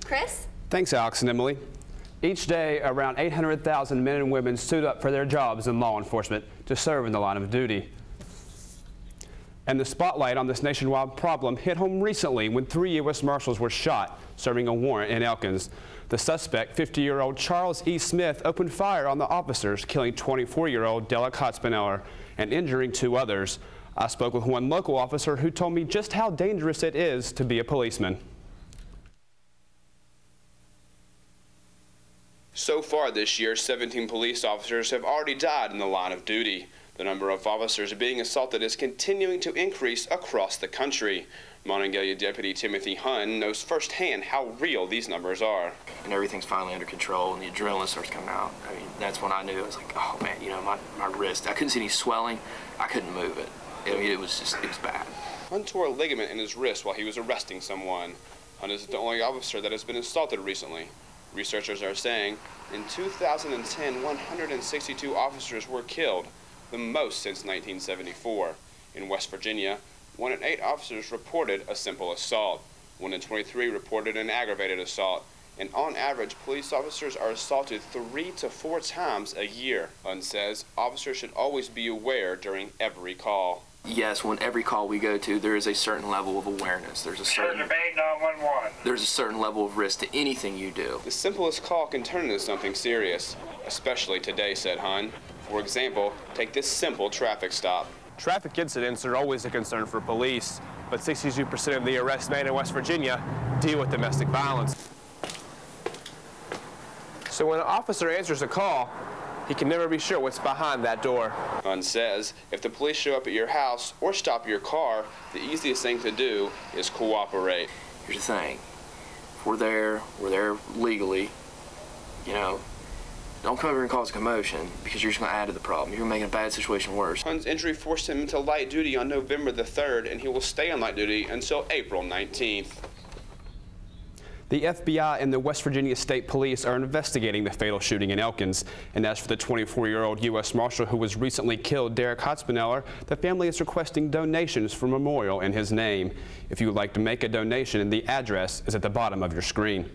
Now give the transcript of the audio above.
Chris. Thanks, Alex and Emily. Each day, around 800,000 men and women suit up for their jobs in law enforcement to serve in the line of duty. And the spotlight on this nationwide problem hit home recently when 3 U.S. Marshals were shot serving a warrant in Elkins. The suspect, 50-year-old Charles E. Smith, opened fire on the officers, killing 24-year-old Della Kotzpaneller and injuring 2 others. I spoke with one local officer who told me just how dangerous it is to be a policeman. So far this year, 17 police officers have already died in the line of duty. The number of officers being assaulted is continuing to increase across the country. Monongalia Deputy Timothy Hunn knows firsthand how real these numbers are. And everything's finally under control and the adrenaline starts coming out. I mean, that's when I knew. I was like, oh man, you know, my wrist, I couldn't see any swelling. I couldn't move it. I mean, it was bad. Hunn tore a ligament in his wrist while he was arresting someone. Hunn is the only officer that has been assaulted recently. Researchers are saying in 2010, 162 officers were killed, the most since 1974. In West Virginia, 1 in 8 officers reported a simple assault. 1 in 23 reported an aggravated assault. And on average, police officers are assaulted 3 to 4 times a year. Hunn says officers should always be aware during every call. Yes, when every call we go to, there is a certain level of awareness. There's a certain level of risk to anything you do. The simplest call can turn into something serious, especially today, said Hunn. For example, take this simple traffic stop. Traffic incidents are always a concern for police, but 62% of the arrests made in West Virginia deal with domestic violence. So when an officer answers a call, he can never be sure what's behind that door. Hunn says if the police show up at your house or stop your car, the easiest thing to do is cooperate. Here's the thing. If we're there legally, you know, don't come over and cause a commotion because you're just going to add to the problem. You're making a bad situation worse. Hunn's injury forced him into light duty on November the 3rd, and he will stay on light duty until April 19th. The FBI and the West Virginia State Police are investigating the fatal shooting in Elkins. And as for the 24-year-old U.S. Marshal who was recently killed, Della Kotzpaneller, the family is requesting donations for a memorial in his name. If you would like to make a donation, the address is at the bottom of your screen.